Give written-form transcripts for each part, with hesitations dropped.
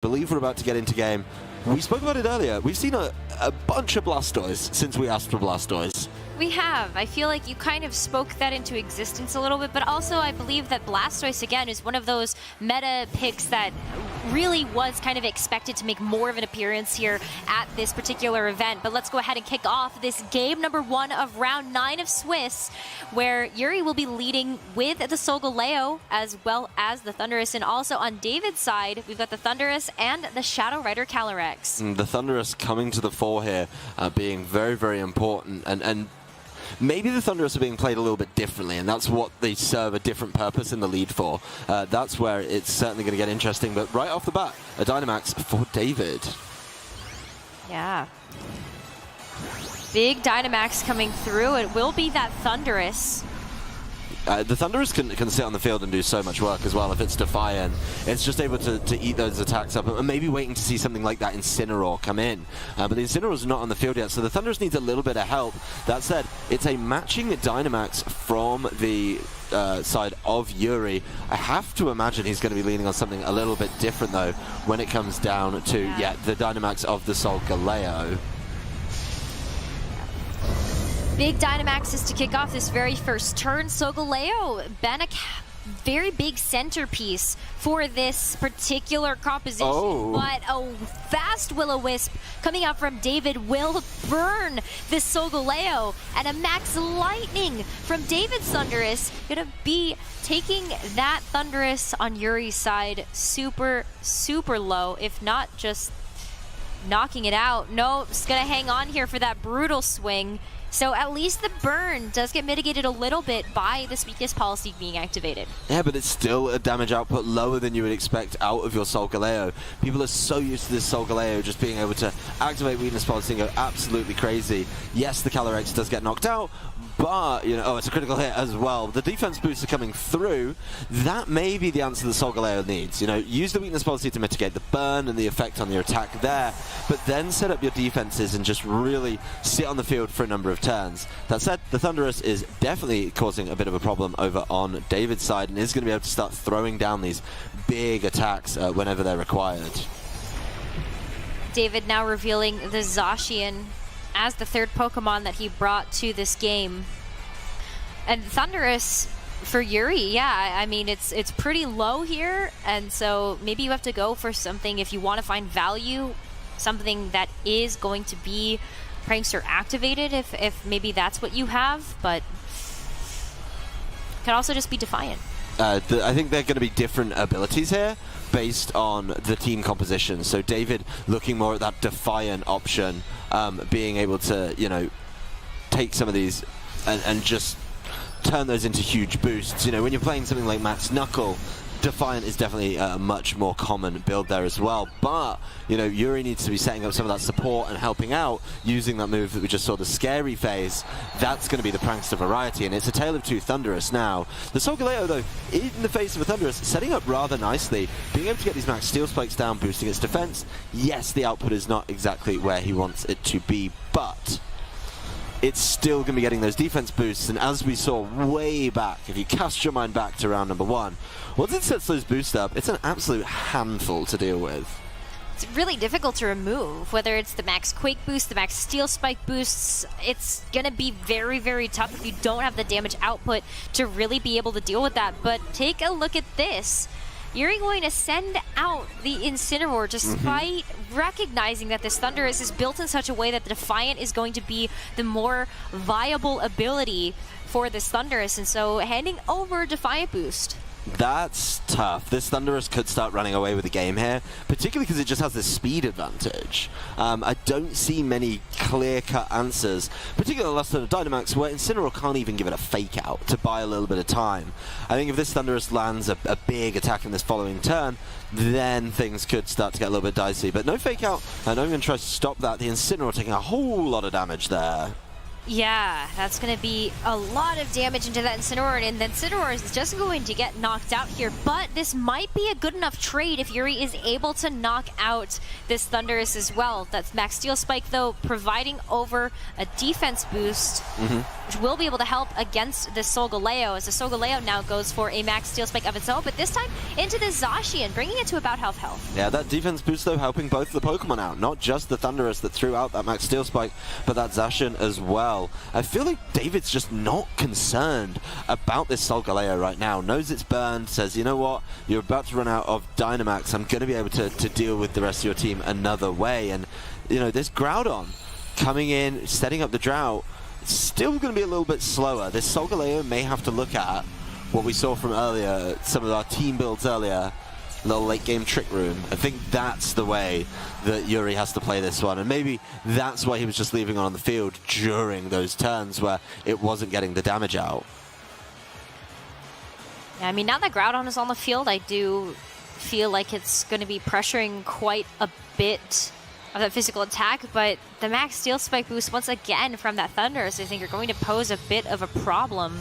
believe we're about to get into game. We spoke about it earlier. We've seen a bunch of Blastoise since we asked for Blastoise. We have. I feel like you kind of spoke that into existence a little bit, but also I believe that Blastoise, again, is one of those meta picks that really was kind of expected to make more of an appearance here at this particular event. But let's go ahead and kick off this game number 1 of round 9 of Swiss, where Yuri will be leading with the Solgaleo as well as the Thundurus. And also on David's side, we've got the Thundurus and the Shadow Rider Calyrex. The Thundurus coming to the fore here, being very, very important. And maybe the Thundurus are being played a little bit differently, and that's what they serve a different purpose in the lead for. That's where it's certainly going to get interesting. But right off the bat, a Dynamax for David. Yeah. Big Dynamax coming through. It will be that Thundurus. The Thundurus can sit on the field and do so much work as well. If it's Defiant, it's just able to eat those attacks up, and maybe waiting to see something like that Incineroar come in. But the Incineroar's not on the field yet, so the Thundurus needs a little bit of help. That said, it's a matching Dynamax from the side of Yuri. I have to imagine he's going to be leaning on something a little bit different, though, when it comes down to, the Dynamax of the Solgaleo. Big Dynamaxes to kick off this very first turn. Solgaleo been a very big centerpiece for this particular composition, but a fast Will-O-Wisp coming out from David will burn this Solgaleo, and a Max Lightning from David's Thundurus gonna be taking that Thundurus on Yuri's side super, super low, if not just knocking it out. No, it's gonna hang on here for that brutal swing. So at least the burn does get mitigated a little bit by this weakness policy being activated. Yeah, but it's still a damage output lower than you would expect out of your Solgaleo. People are so used to this Solgaleo just being able to activate weakness policy and go absolutely crazy. Yes, the Calyrex does get knocked out, but, you know, it's a critical hit as well. The defense boosts are coming through. That may be the answer the Solgaleo needs. You know, use the weakness policy to mitigate the burn and the effect on your attack there, but then set up your defenses and just really sit on the field for a number of turns. That said, the Thundurus is definitely causing a bit of a problem over on David's side and is going to be able to start throwing down these big attacks whenever they're required. David now revealing the Zacian as the third Pokemon that he brought to this game. And Thundurus for Yuri, I mean, it's pretty low here, and so maybe you have to go for something if you want to find value, something that is going to be Prankster activated, if maybe that's what you have, but can also just be Defiant. I think they're going to be different abilities here based on the team composition. So David looking more at that Defiant option, being able to, you know, take some of these and just turn those into huge boosts. You know, when you're playing something like Max Knuckle, Defiant is definitely a much more common build there as well. But, you know, Yuri needs to be setting up some of that support and helping out using that move that we just saw, the Scary Phase. That's going to be the Prankster variety, and it's a tale of two Thundurus now. The Solgaleo, though, in the face of a Thundurus, setting up rather nicely, being able to get these Max Steel Spikes down, boosting its defense. Yes, the output is not exactly where he wants it to be, but it's still going to be getting those defense boosts, and as we saw way back, if you cast your mind back to round number 1, once it sets those boosts up, it's an absolute handful to deal with. It's really difficult to remove, whether it's the Max Quake boost, the Max Steel Spike boosts. It's going to be very, very tough if you don't have the damage output to really be able to deal with that. But take a look at this. You're going to send out the Incineroar despite recognizing that this Thundurus is built in such a way that the Defiant is going to be the more viable ability for this Thundurus, and so handing over Defiant boost. That's tough. This Thundurus could start running away with the game here, particularly because it just has this speed advantage. I don't see many clear-cut answers, particularly the last turn of Dynamax, where Incineroar can't even give it a fake out to buy a little bit of time. I think if this Thundurus lands a big attack in this following turn, then things could start to get a little bit dicey. But no fake out, and I'm going to try to stop that. The Incineroar taking a whole lot of damage there. Yeah, that's going to be a lot of damage into that Incineroar, and then Incineroar is just going to get knocked out here. But this might be a good enough trade if Yuri is able to knock out this Thunderous as well. That's Max Steel Spike, though, providing over a defense boost, which will be able to help against this Solgaleo, as the Solgaleo now goes for a Max Steel Spike of its own, but this time into the Zacian, bringing it to about health. Yeah, that defense boost, though, helping both the Pokemon out. Not just the Thunderous that threw out that Max Steel Spike, but that Zacian as well. I feel like David's just not concerned about this Solgaleo right now. Knows it's burned, says, you know what, you're about to run out of Dynamax. I'm going to be able to deal with the rest of your team another way. And, you know, this Groudon coming in, setting up the drought, still going to be a little bit slower. This Solgaleo may have to look at what we saw from earlier, some of our team builds earlier, little late game trick room. I think that's the way that Yuri has to play this one, and maybe that's why he was just leaving on the field during those turns where it wasn't getting the damage out. Yeah, I mean, now that Groudon is on the field, I do feel like it's going to be pressuring quite a bit of that physical attack, but the Max Steel Spike boost once again from that Thunderous I think are going to pose a bit of a problem.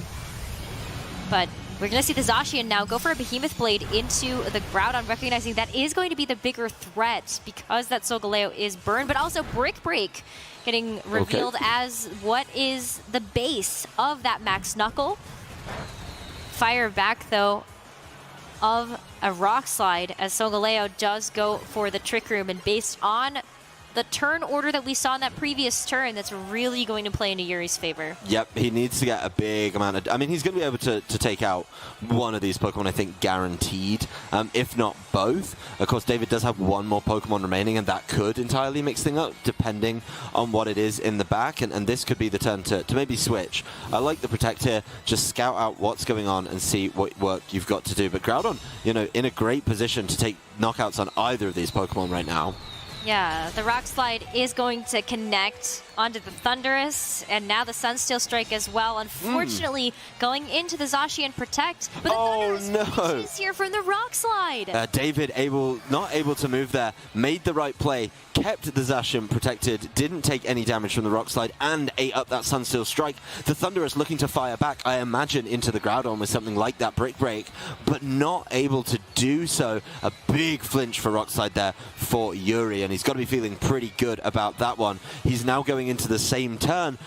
But we're going to see the Zacian now go for a Behemoth Blade into the Groudon, recognizing that is going to be the bigger threat because that Solgaleo is burned, but also Brick Break getting revealed as what is the base of that Max Knuckle. Fire back, though, of a Rock Slide as Solgaleo does go for the Trick Room, and based on the turn order that we saw in that previous turn, that's really going to play into Yuri's favor. Yep, he needs to get a big amount of... I mean, he's going to be able to take out one of these Pokemon, I think, guaranteed, if not both. Of course, David does have one more Pokemon remaining, and that could entirely mix things up, depending on what it is in the back, and this could be the turn to maybe switch. I like the Protect here, just scout out what's going on and see what work you've got to do. But Groudon, you know, in a great position to take knockouts on either of these Pokemon right now. Yeah, the Rock Slide is going to connect onto the Thunderous, and now the Sunsteel Strike as well. Unfortunately, going into the Zacian Protect, but the Thunderous reaches here from the Rock Slide. David not able to move there, made the right play, kept the Zacian protected, didn't take any damage from the Rock Slide, and ate up that Sunsteel Strike. The Thunderous looking to fire back, I imagine, into the Groudon with something like that Brick Break, but not able to do so. A big flinch for Rock Slide there for Yuri, and he's got to be feeling pretty good about that one. He's now going into the same turn,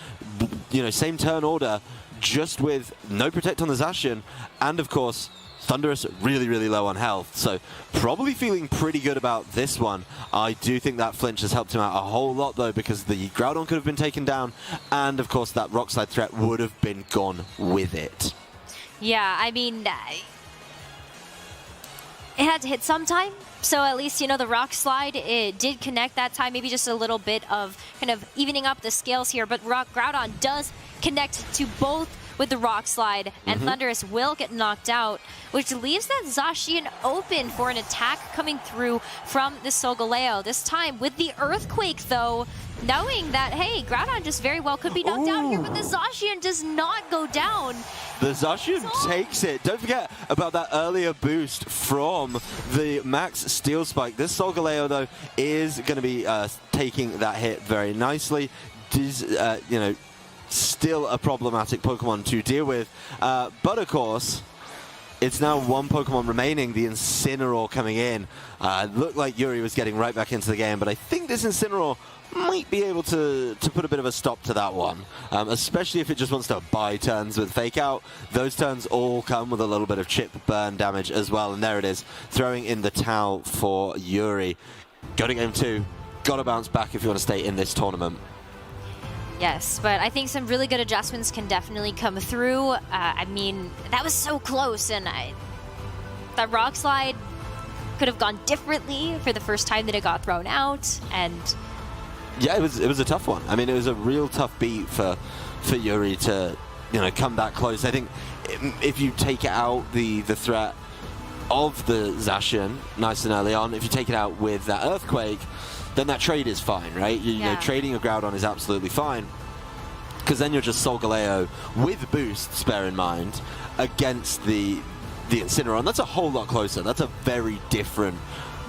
you know, same turn order, just with no Protect on the Zacian, and of course, Thunderous really, really low on health, so probably feeling pretty good about this one. I do think that flinch has helped him out a whole lot, though, because the Groudon could have been taken down, and of course that Rock Slide threat would have been gone with it. Yeah, I mean, it had to hit sometime, so at least, you know, the Rock Slide, it did connect that time, maybe just a little bit of kind of evening up the scales here, but Groudon does connect to both with the Rock Slide, and Thunderous will get knocked out, which leaves that Zacian open for an attack coming through from the Solgaleo. This time with the Earthquake, though, knowing that, hey, Groudon just very well could be knocked out here, but the Zacian does not go down. The Zacian takes it. Don't forget about that earlier boost from the Max Steel Spike. This Solgaleo, though, is going to be taking that hit very nicely. You know, still a problematic Pokemon to deal with. But, of course, it's now one Pokemon remaining, the Incineroar coming in. Looked like Yuri was getting right back into the game, but I think this Incineroar might be able to put a bit of a stop to that one, especially if it just wants to buy turns with Fake Out. Those turns all come with a little bit of chip burn damage as well, and there it is, throwing in the towel for Yuri. Go to game 2, got to bounce back if you want to stay in this tournament. Yes, but I think some really good adjustments can definitely come through. I mean, that was so close, and that Rock Slide could have gone differently for the first time that it got thrown out, and yeah, it was a tough one. I mean, it was a real tough beat for Yuri to, you know, come that close. I think if you take out the threat of the Zacian nice and early on, if you take it out with that Earthquake, then that trade is fine, right? You know, trading a Groudon is absolutely fine, because then you're just Solgaleo with boosts, bear in mind, against the Incineroar. That's a whole lot closer. That's a very different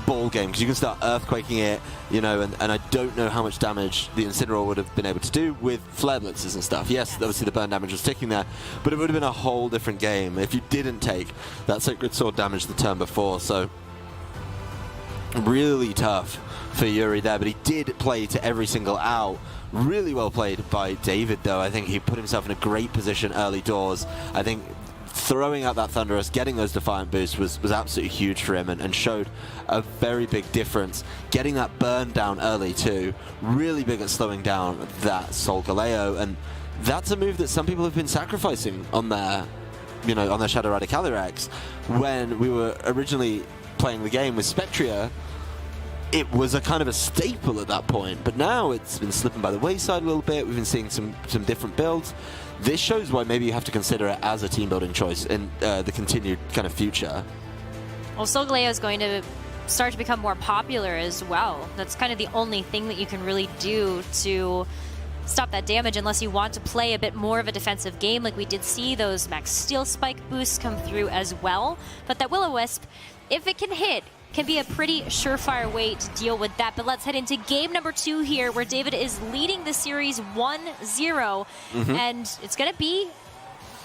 ball game because you can start earthquaking it, you know, and I don't know how much damage the Incineroar would have been able to do with flare blitzes and stuff. Yes, obviously the burn damage was ticking there, but it would have been a whole different game if you didn't take that Sacred Sword damage the turn before. So really tough for Yuri there, but he did play to every single out. Really well played by David, though. I think he put himself in a great position early doors. I think throwing out that Thunderous, getting those Defiant boosts was absolutely huge for him and showed a very big difference. Getting that burn down early too, really big at slowing down that Solgaleo, and that's a move that some people have been sacrificing on their, you know, on their Shadow Rider Calyrex. When we were originally playing the game with Spectria, it was a kind of a staple at that point, but now it's been slipping by the wayside a little bit. We've been seeing some different builds. This shows why maybe you have to consider it as a team building choice in the continued kind of future. Well, Solgaleo is going to start to become more popular as well. That's kind of the only thing that you can really do to stop that damage unless you want to play a bit more of a defensive game. Like we did see those Max Steel Spike boosts come through as well. But that Will-O-Wisp, if it can hit, can be a pretty surefire way to deal with that. But let's head into game number 2 here, where David is leading the series 1-0. And it's going to be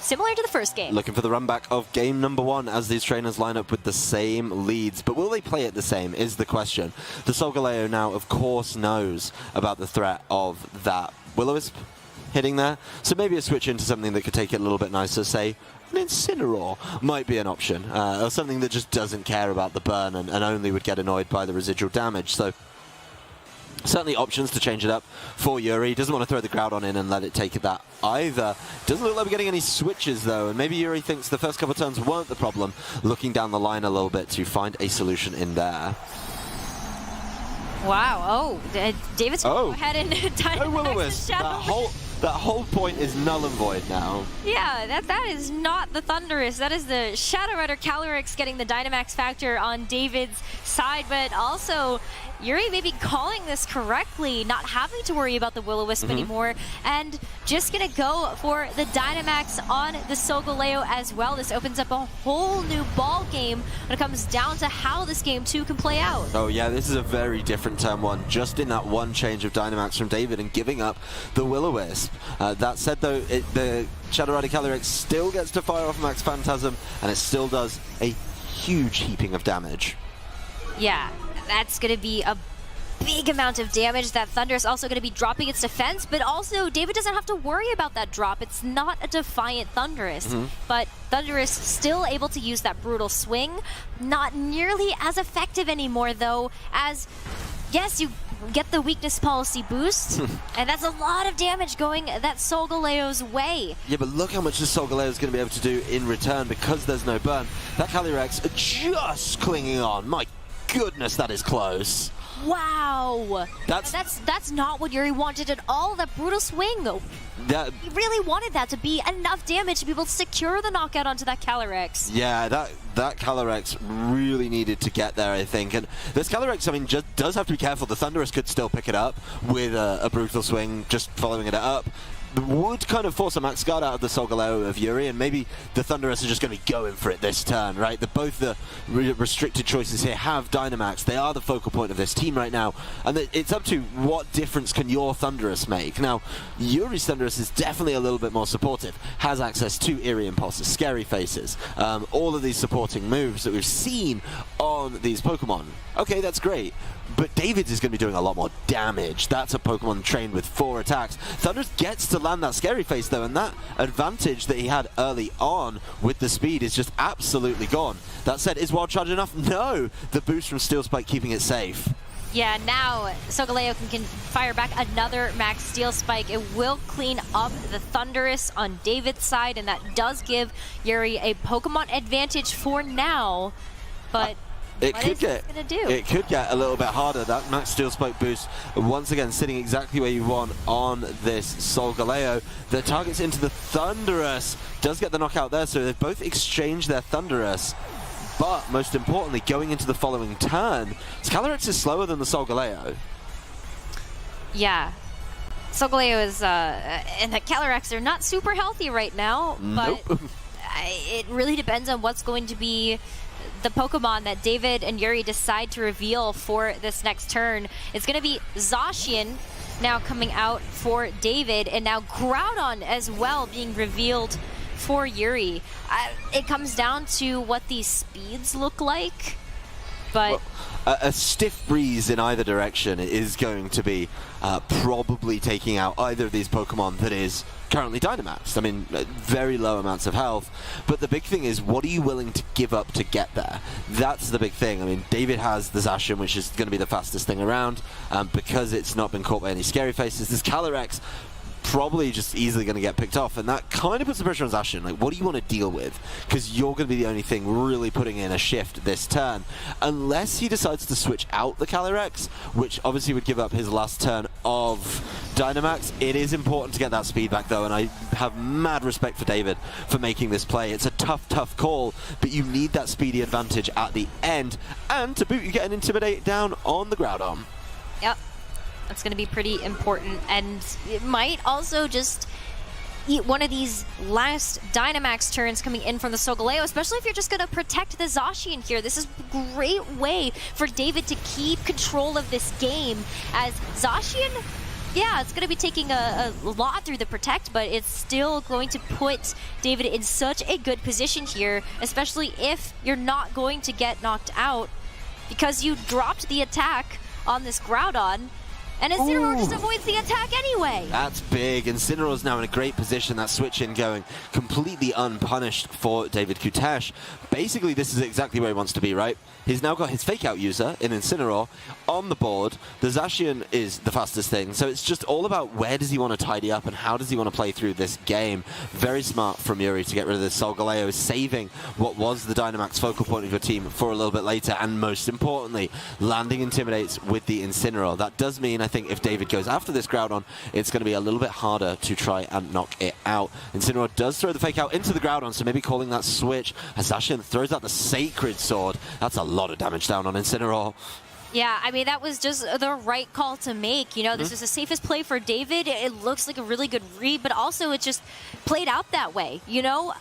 similar to the first game. Looking for the run back of game number 1 as these trainers line up with the same leads. But will they play it the same is the question. The Solgaleo now, of course, knows about the threat of that Will-O-Wisp hitting there. So maybe a switch into something that could take it a little bit nicer, say an Incineroar might be an option, or something that just doesn't care about the burn and only would get annoyed by the residual damage. So certainly options to change it up for Yuri. He doesn't want to throw the Groudon in and let it take it that either. Doesn't look like we're getting any switches though, and maybe Yuri thinks the first couple of turns weren't the problem, looking down the line a little bit to find a solution in there. Wow, David's going to go ahead and Dynamax Shadow. That whole point is null and void now. Yeah, that is not the Thunderous. That is the Shadow Rider Calyrex getting the Dynamax factor on David's side, but also Yuri maybe calling this correctly, not having to worry about the Will-O-Wisp anymore, and just gonna go for the Dynamax on the Solgaleo as well. This opens up a whole new ball game when it comes down to how this game 2 can play out. Oh yeah, this is a very different turn 1, just in that one change of Dynamax from David and giving up the Will-O-Wisp. That said though, the Shadow Rider Calyrex still gets to fire off Max Phantasm, and it still does a huge heaping of damage. Yeah, that's going to be a big amount of damage. That Thunder is also going to be dropping its defense, but also David doesn't have to worry about that drop. It's not a Defiant Thunderous, but Thunderous still able to use that Brutal Swing. Not nearly as effective anymore though, as yes, you get the weakness policy boost, and that's a lot of damage going that Solgaleo's way. Yeah, but look how much the Solgaleo is going to be able to do in return because there's no burn. That Calyrex just clinging on. My goodness, that is close. Wow. That's not what Yuri wanted at all. That Brutal Swing. He really wanted that to be enough damage to be able to secure the knockout onto that Calyrex. Yeah, that Calyrex really needed to get there, I think. And this Calyrex, I mean, just does have to be careful. The Thunderous could still pick it up with a Brutal Swing, just following it up. Would kind of force a max guard out of the Solgaleo of Yuri, and maybe the Thunderous are just going to be going for it this turn, right? Both the restricted choices here have Dynamax. They are the focal point of this team right now, and it's up to what difference can your Thunderous make. Now, Yuri's Thunderous is definitely a little bit more supportive, has access to Eerie Impulses, Scary Faces, all of these supporting moves that we've seen on these Pokemon. Okay, that's great, but David's is going to be doing a lot more damage. That's a Pokemon trained with 4 attacks. Thunderous gets to land that Scary Face though, and that advantage that he had early on with the speed is just absolutely gone. That said, is Wild Charge enough? No! The boost from Steel Spike keeping it safe. Yeah, now Solgaleo can fire back another Max Steel Spike. It will clean up the Thunderous on David's side, and that does give Yuri a Pokemon advantage for now, but it could get a little bit harder. That Max Steel Spike boost once again sitting exactly where you want on this Solgaleo. The targets into the Thunderous, does get the knockout there, so they've both exchanged their Thunderous. But most importantly, going into the following turn, Calyrex is slower than the Solgaleo. Yeah. Solgaleo is, and the Calyrex are not super healthy right now, but it really depends on what's going to be the Pokemon that David and Yuri decide to reveal for this next turn. It's going to be Zacian now coming out for David, and now Groudon as well being revealed for Yuri. It comes down to what these speeds look like, but... Well, a stiff breeze in either direction is going to be probably taking out either of these Pokemon that is currently Dynamaxed. I mean, very low amounts of health. But the big thing is, what are you willing to give up to get there? That's the big thing. I mean, David has the Zacian, which is going to be the fastest thing around, because it's not been caught by any scary faces. This Calyrex probably just easily going to get picked off, and that kind of puts the pressure on Zacian. Like, what do you want to deal with? Because you're going to be the only thing really putting in a shift this turn, unless he decides to switch out the Calyrex, which obviously would give up his last turn of Dynamax. It is important to get that speed back, though, and I have mad respect for David for making this play. It's a tough call, but you need that speedy advantage at the end, and to boot, you get an Intimidate down on the Groudon. Yep. That's going to be pretty important, and it might also just eat one of these last Dynamax turns coming in from the Solgaleo, especially if you're just going to protect the Zacian here. This is a great way for David to keep control of this game, as Zacian, yeah, it's going to be taking a lot through the protect, but it's still going to put David in such a good position here, especially if you're not going to get knocked out, because you dropped the attack on this Groudon, and Incineroar just avoids the attack anyway. That's big. Incineroar's now in a great position. That switch in going completely unpunished for David Koutesh. Basically, this is exactly where he wants to be, right? He's now got his fake-out user in Incineroar on the board. The Zacian is the fastest thing, so it's just all about where does he want to tidy up and how does he want to play through this game. Very smart from Yuri to get rid of this Solgaleo, saving what was the Dynamax focal point of your team for a little bit later, and most importantly, landing Intimidates with the Incineroar. That does mean, I think, if David goes after this Groudon, it's going to be a little bit harder to try and knock it out. Incineroar does throw the fake-out into the Groudon, so maybe calling that switch, as Zacian throws out the Sacred Sword. That's a lot of damage down on Incineroar. Yeah, I mean, that was just the right call to make. You know, this is the safest play for David. It looks like a really good read, but also it just played out that way, you know?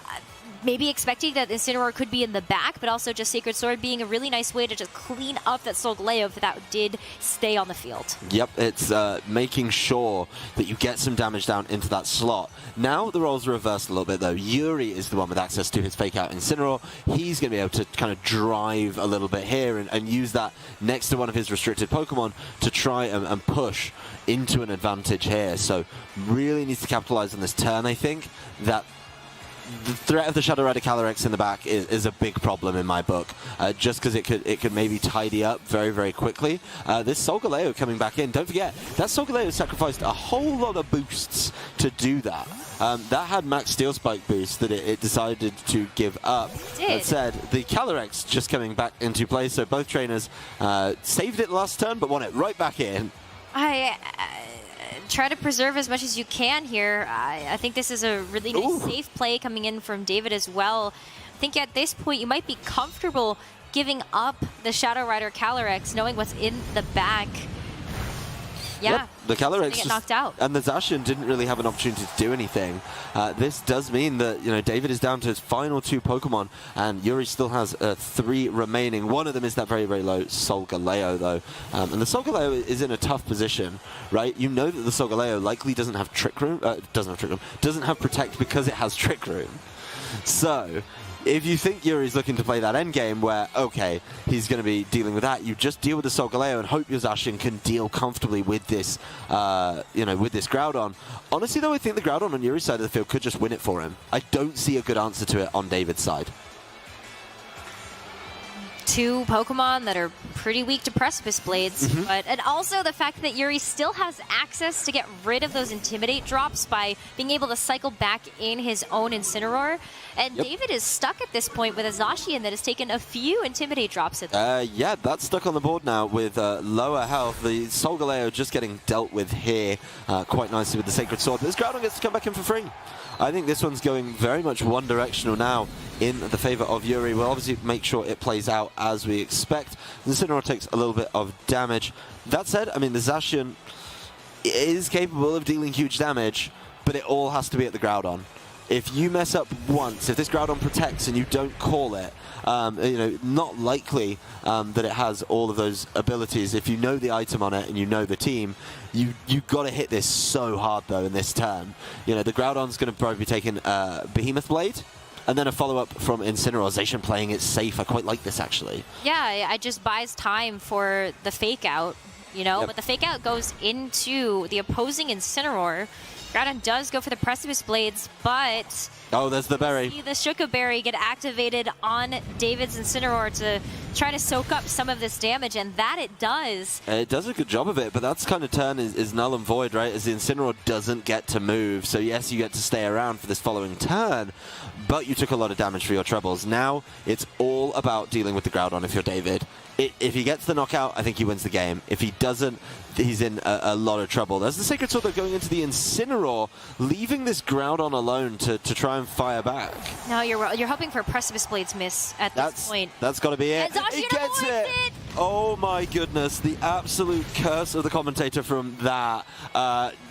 Maybe expecting that Incineroar could be in the back, but also just Sacred Sword being a really nice way to just clean up that Solgaleo if that did stay on the field. Yep, it's making sure that you get some damage down into that slot. Now the roles are reversed a little bit, though. Yuri is the one with access to his fake-out Incineroar. He's going to be able to kind of drive a little bit here and use that next to one of his restricted Pokemon to try and push into an advantage here. So really needs to capitalize on this turn, I think. That the threat of the Shadow Rider Calyrex in the back is a big problem in my book, just because it could maybe tidy up very quickly. This Solgaleo coming back in, don't forget, that Solgaleo sacrificed a whole lot of boosts to do that. That had max Steel Spike boost that it decided to give up. That said, the Calyrex just coming back into play, so both trainers saved it last turn, but won it right back in. Try to preserve as much as you can here. I think this is a really nice safe play coming in from David as well. I think at this point you might be comfortable giving up the Shadow Rider Calyrex, knowing what's in the back. Yeah, yep, the Calyrex get knocked out. And the Zacian didn't really have an opportunity to do anything. This does mean that, you know, David is down to his final 2 Pokemon, and Yuri still has 3 remaining. One of them is that very low Solgaleo, though. And the Solgaleo is in a tough position, right? You know that the Solgaleo likely doesn't have Trick Room, doesn't have Protect because it has Trick Room. So if you think Yuri's looking to play that endgame where, okay, he's going to be dealing with that, you just deal with the Solgaleo and hope your Zacian can deal comfortably with this, with this Groudon. Honestly, though, I think the Groudon on Yuri's side of the field could just win it for him. I don't see a good answer to it on David's side. 2 Pokemon that are pretty weak to Precipice Blades, and also the fact that Yuri still has access to get rid of those Intimidate drops by being able to cycle back in his own Incineroar. And David is stuck at this point with a Zacian that has taken a few Intimidate drops at them. Yeah, that's stuck on the board now with lower health. The Solgaleo just getting dealt with here quite nicely with the Sacred Sword. But this Groudon gets to come back in for free. I think this one's going very much one-directional now in the favor of Yuri. We'll obviously make sure it plays out as we expect. The Incineroar takes a little bit of damage. That said, I mean, the Zacian is capable of dealing huge damage, but it all has to be at the Groudon. if you mess up once, if this Groudon protects and you don't call it, you know, not likely that it has all of those abilities. If you know the item on it and you know the team, you got to hit this so hard though in this turn. You know, the Groudon's going to probably be taking Behemoth Blade. And then a follow-up from Incineroar. Zacian playing it safe. I quite like this, actually. Yeah, it just buys time for the fake-out, you know? But the fake-out goes into the opposing Incineroar. Groudon does go for the Precipice Blades, but... Oh, there's the berry. See the Shuka Berry get activated on David's Incineroar to try to soak up some of this damage, and that it does. It does a good job of it, but that's kind of turn is null and void, right? As the Incineroar doesn't get to move. So yes, you get to stay around for this following turn, but you took a lot of damage for your troubles. Now it's all about dealing with the Groudon if you're David. If he gets the knockout, I think he wins the game. If he doesn't, he's in a lot of trouble. There's the Sacred Sword going into the Incineroar, leaving this Groudon alone to try and fire back. No, you're hoping for a Precipice Blades miss at this point. That's got to be it. And Zacian He gets it! Oh my goodness, the absolute curse of the commentator from that.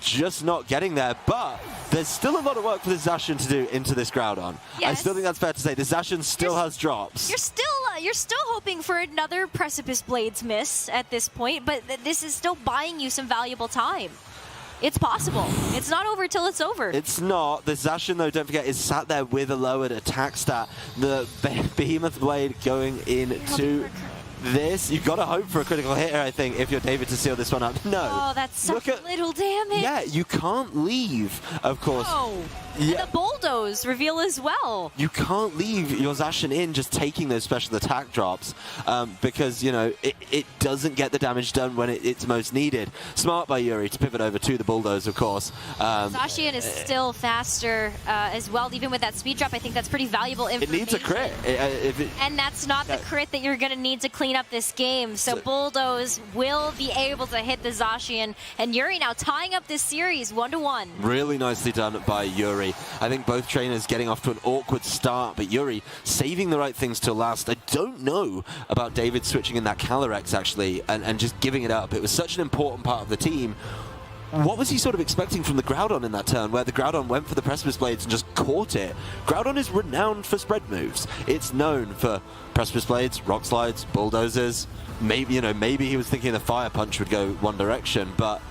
Just not getting there, but there's still a lot of work for the Zacian to do into this Groudon. Yes. I still think that's fair to say. The Zacian still has drops. You're still hoping for another Precipice Blades miss at this point, but this is still buying you some valuable time. It's possible. It's not over till it's over. It's not. The Zacian, though, don't forget, is sat there with a lowered attack stat. The Behemoth Blade going into this. You've got to hope for a critical hit here, I think, if you're David to seal this one up. No. Oh, that's such little damage. Yeah, you can't leave, of course. Oh. Yeah. And the Bulldoze reveal as well. You can't leave your Zacian in just taking those special attack drops because, you know, it doesn't get the damage done when it's most needed. Smart by Yuri to pivot over to the Bulldoze, of course. Zacian is still faster as well. Even with that speed drop, I think that's pretty valuable information. It needs a crit. And that's not the crit that you're going to need to clean up this game. So Bulldoze will be able to hit the Zacian. And Yuri now tying up this series 1-1. Really nicely done by Yuri. I think both trainers getting off to an awkward start, but Yuri saving the right things till last. I don't know about David switching in that Calyrex, actually, and just giving it up. It was such an important part of the team. What was he sort of expecting from the Groudon in that turn, where the Groudon went for the Precipice Blades and just caught it? Groudon is renowned for spread moves. It's known for Precipice Blades, Rock Slides, Bulldozers. Maybe, you know, maybe he was thinking the Fire Punch would go one direction, but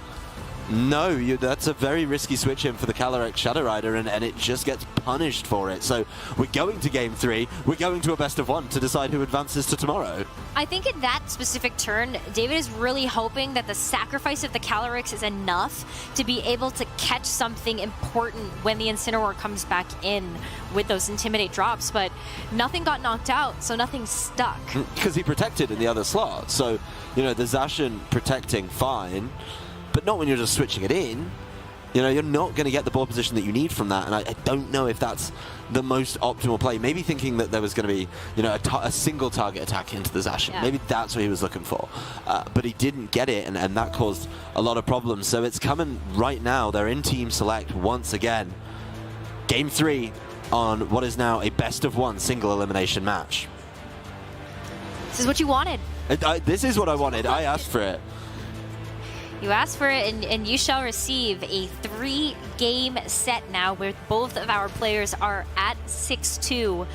no, that's a very risky switch in for the Calyrex Shadow Rider, and it just gets punished for it. So we're going to Game 3. We're going to a best of 1 to decide who advances to tomorrow. I think in that specific turn, David is really hoping that the sacrifice of the Calyrex is enough to be able to catch something important when the Incineroar comes back in with those Intimidate drops, but nothing got knocked out, so nothing stuck. Because he protected in the other slot. So, you know, the Zacian protecting, fine. But not when you're just switching it in. You know, you're not going to get the ball position that you need from that, and I don't know if that's the most optimal play. Maybe thinking that there was going to be, you know, a single target attack into the Zacian. Yeah. Maybe that's what he was looking for. But he didn't get it, and that caused a lot of problems. So it's coming right now. They're in Team Select once again. Game 3 on what is now a best-of-1 single elimination match. This is what you wanted. This is what I wanted. I asked for it. You asked for it, and you shall receive a 3-game set now where both of our players are at 6-2,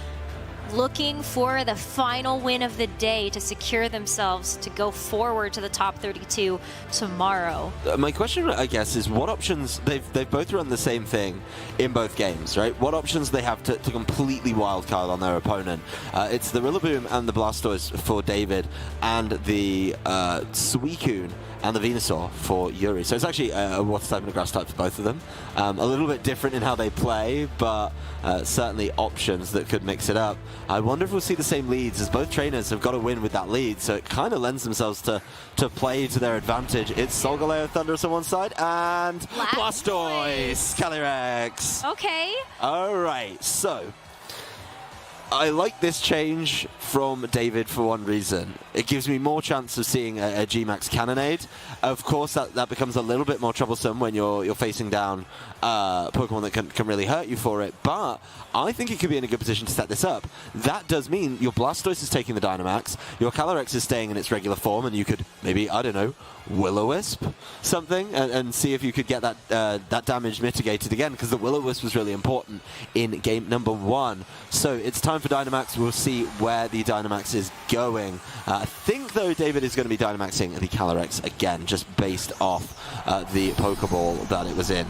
looking for the final win of the day to secure themselves to go forward to the top 32 tomorrow. My question, I guess, is what options, they've both run the same thing in both games, right? What options they have to completely wildcard on their opponent? It's the Rillaboom and the Blastoise for David, and the Suicune and the Venusaur for Yuri. So it's actually a water type and a grass type for both of them. A little bit different in how they play, but certainly options that could mix it up. I wonder if we'll see the same leads, as both trainers have got to win with that lead, so it kind of lends themselves to play to their advantage. It's Solgaleo Thundurus on one side, and Blastoise Calyrex. Okay. All right, so I like this change from David for one reason. It gives me more chance of seeing a G-Max Cannonade. Of course, that becomes a little bit more troublesome when you're facing down Pokemon that can really hurt you for it, but I think it could be in a good position to set this up. That does mean your Blastoise is taking the Dynamax, your Calyrex is staying in its regular form, and you could maybe, I don't know, Will-O-Wisp something and see if you could get that damage mitigated again, because the Will-O-Wisp was really important in game number 1. So it's time for Dynamax. We'll see where the Dynamax is going. I think, though, David is going to be Dynamaxing the Calyrex again, just based off the Pokeball that it was in.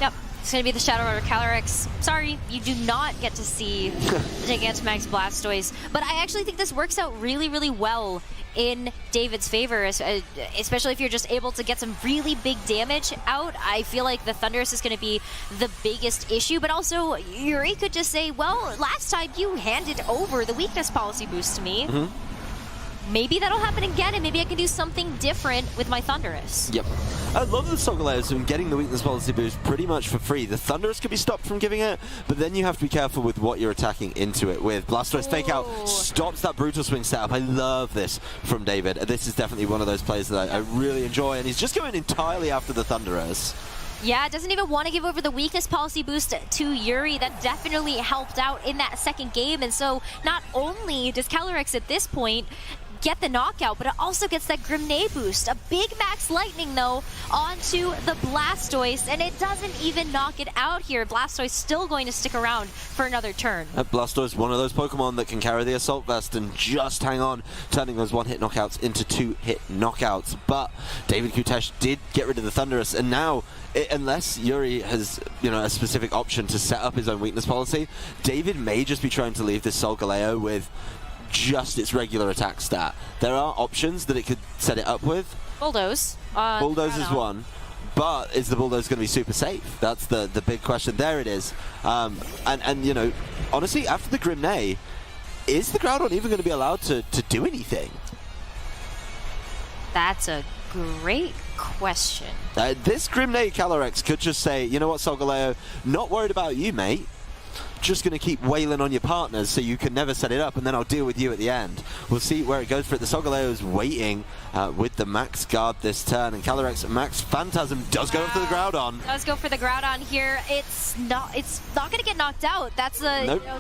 Yep, it's going to be the Shadow Rider Calyrex. Sorry, you do not get to see the Gigantamax Blastoise, but I actually think this works out really, really well in David's favor, especially if you're just able to get some really big damage out. I feel like the Thundurus is going to be the biggest issue, but also Yuri could just say, well, last time you handed over the weakness policy boost to me. Maybe that'll happen again, and maybe I can do something different with my Thundurus. Yep. I love the Solgaleos and getting the weakness policy boost pretty much for free. The Thundurus can be stopped from giving it, but then you have to be careful with what you're attacking into it with. Blastoise Fake Out stops that Brutal Swing setup. I love this from David. This is definitely one of those plays that I really enjoy, and he's just going entirely after the Thundurus. Yeah, doesn't even want to give over the weakness policy boost to Yuri. That definitely helped out in that second game, and so not only does Calyrex at this point get the knockout, but it also gets that Grenade boost. A big Max Lightning, though, onto the Blastoise, and it doesn't even knock it out here. Blastoise still going to stick around for another turn. Blastoise, one of those Pokemon that can carry the Assault Vest and just hang on, turning those one-hit knockouts into two-hit knockouts. But David Koutesh did get rid of the Thundurus, and now, unless Yuri has, a specific option to set up his own weakness policy, David may just be trying to leave this Solgaleo with just its regular attack stat. There are options that it could set it up with. Bulldoze. Bulldoze is one, but is the Bulldoze going to be super safe? That's the big question. There it is. And honestly, after the Grimnay, is the Groudon even going to be allowed to do anything? That's a great question. This Grimnay Calyrex could just say, you know what, Solgaleo, not worried about you, mate. Just going to keep wailing on your partners so you can never set it up, and then I'll deal with you at the end. We'll see where it goes for it. The Solgaleo is waiting with the Max Guard this turn, and Calyrex Max Phantasm does go for the Groudon. Does go for the Groudon here. It's not going to get knocked out. That's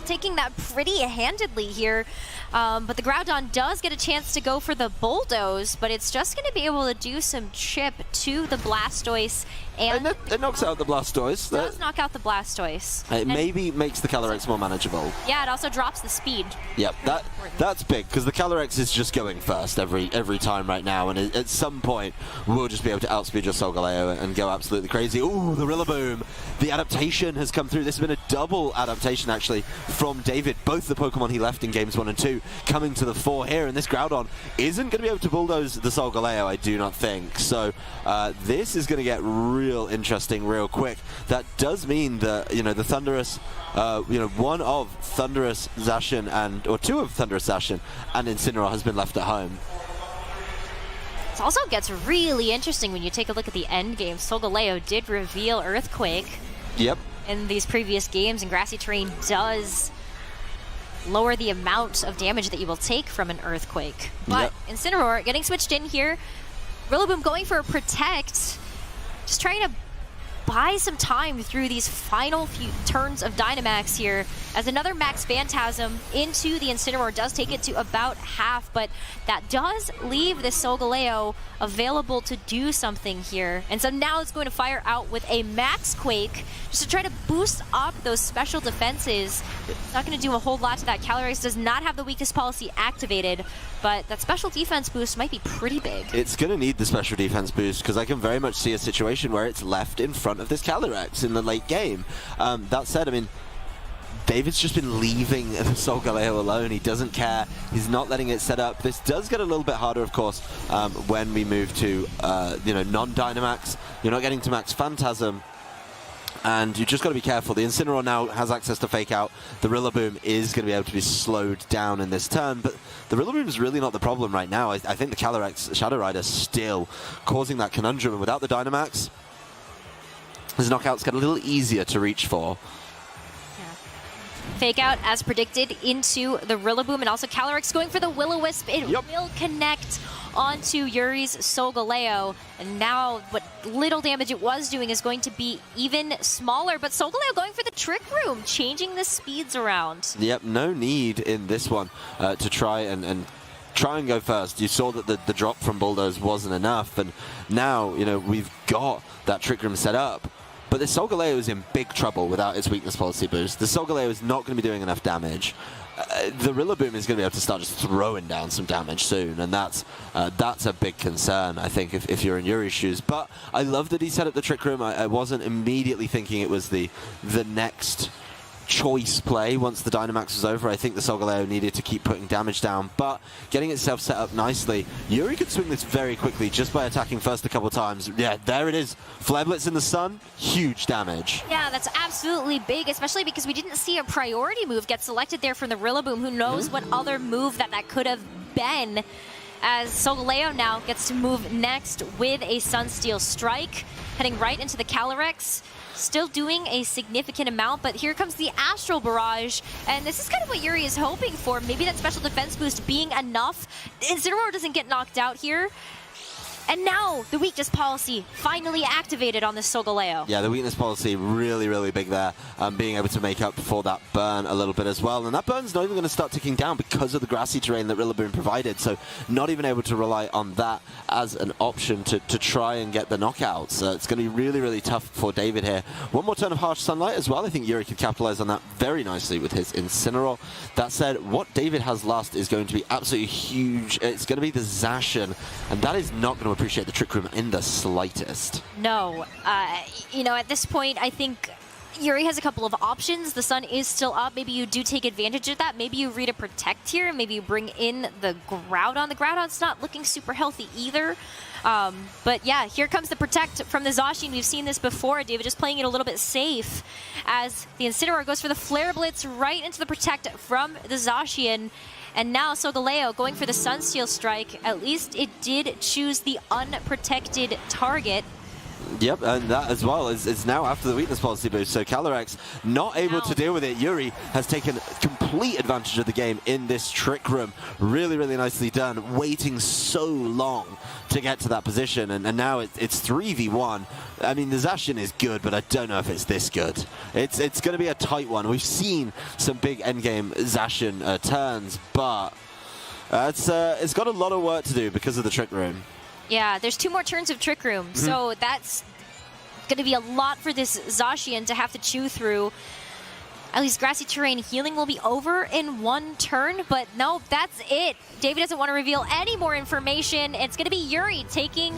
taking that pretty handedly here. But the Groudon does get a chance to go for the Bulldoze, but it's just going to be able to do some chip to the Blastoise. And it knocks out the Blastoise. It does knock out the Blastoise. It maybe makes the Calyrex more manageable. Yeah, it also drops the speed. Yep, that's big, because the Calyrex is just going first every time right now, and at some point we'll just be able to outspeed your Solgaleo and go absolutely crazy. Ooh, the Rillaboom. The adaptation has come through. This has been a double adaptation, actually, from David. Both the Pokemon he left in games 1 and 2 coming to the fore here, and this Groudon isn't going to be able to bulldoze the Solgaleo, I do not think. So this is going to get real interesting real quick. That does mean that, the Thundurus, one of Thundurus Zacian or two of Thundurus Zacian and Incineroar has been left at home. It also gets really interesting when you take a look at the end game. Solgaleo did reveal Earthquake. Yep. In these previous games, and Grassy Terrain does lower the amount of damage that you will take from an Earthquake. But Incineroar getting switched in here. Rillaboom going for a Protect. Just trying to buy some time through these final few turns of Dynamax here, as another Max Phantasm into the Incineroar does take it to about half, but that does leave the Solgaleo available to do something here. And so now it's going to fire out with a Max Quake just to try to boost up those special defenses. It's not going to do a whole lot to that. Calyrex does not have the weakness policy activated, but that special defense boost might be pretty big. It's going to need the special defense boost, because I can very much see a situation where it's left in front of this Calyrex in the late game. That said, David's just been leaving the Solgaleo alone. He doesn't care. He's not letting it set up. This does get a little bit harder, of course, when we move to non-Dynamax. You're not getting to Max Phantasm, and you just got to be careful. The Incineroar now has access to Fake Out. The Rillaboom is going to be able to be slowed down in this turn, but the Rillaboom is really not the problem right now. I think the Calyrex Shadow Rider still causing that conundrum, and without the Dynamax, his knockouts get a little easier to reach for. fake out as predicted into the Rillaboom, and also Calyrex going for the Will-O-Wisp. It will connect onto Yuri's Solgaleo, and now what little damage it was doing is going to be even smaller, but Solgaleo going for the Trick Room, changing the speeds around. Yep, no need in this one to try and go first. You saw that the drop from Bulldoze wasn't enough, and now, you know, we've got that Trick Room set up. But the Solgaleo is in big trouble without its weakness policy boost. The Solgaleo is not going to be doing enough damage. The Rillaboom is going to be able to start just throwing down some damage soon, and that's a big concern, I think, if you're in Yuri's shoes. But I love that he set up the Trick Room. I wasn't immediately thinking it was the next choice play once the Dynamax was over. I think the Solgaleo needed to keep putting damage down, but getting itself set up nicely. Yuri could swing this very quickly just by attacking first a couple times. Yeah, there it is. Flare Blitz in the sun, huge damage. Yeah, that's absolutely big, especially because we didn't see a priority move get selected there from the Rillaboom. Who knows what other move that could have been, as Solgaleo now gets to move next with a Sunsteel Strike, heading right into the Calyrex. Still doing a significant amount, but here comes the Astral Barrage, and this is kind of what Yuri is hoping for. Maybe that special defense boost being enough. Incineroar doesn't get knocked out here. And now the weakness policy finally activated on this Solgaleo. Yeah, the weakness policy really, really big there. Being able to make up for that burn a little bit as well. And that burn's not even going to start ticking down because of the grassy terrain that Rillaboom provided. So not even able to rely on that as an option to try and get the knockouts. It's going to be really, really tough for David here. One more turn of Harsh Sunlight as well. I think Yuri could capitalize on that very nicely with his Incineroar. That said, what David has last is going to be absolutely huge. It's going to be the Zacian, and that is not going to appreciate the Trick Room in the slightest. No. You know, at this point, I think Yuri has a couple of options. The sun is still up. Maybe you do take advantage of that. Maybe you read a Protect here. Maybe you bring in the Groudon. The Groudon's not looking super healthy either. But yeah, here comes the Protect from the Zacian. We've seen this before. David just playing it a little bit safe as the Incineroar goes for the Flare Blitz right into the Protect from the Zacian. And now Solgaleo going for the Sunsteel Strike. At least it did choose the unprotected target. Yep, and that as well is now after the weakness policy boost. So Calyrex not able to deal with it. Yuri has taken complete advantage of the game in this Trick Room. Really, really nicely done. Waiting so long to get to that position, and now it's 3v1. I mean, the Zacian is good, but I don't know if it's this good. It's going to be a tight one. We've seen some big endgame Zacian turns, but it's got a lot of work to do because of the Trick Room. Yeah, there's 2 more turns of Trick Room, so that's going to be a lot for this Zacian to have to chew through. At least grassy terrain healing will be over in 1 turn, but no, that's it. David doesn't want to reveal any more information. It's going to be Yuri taking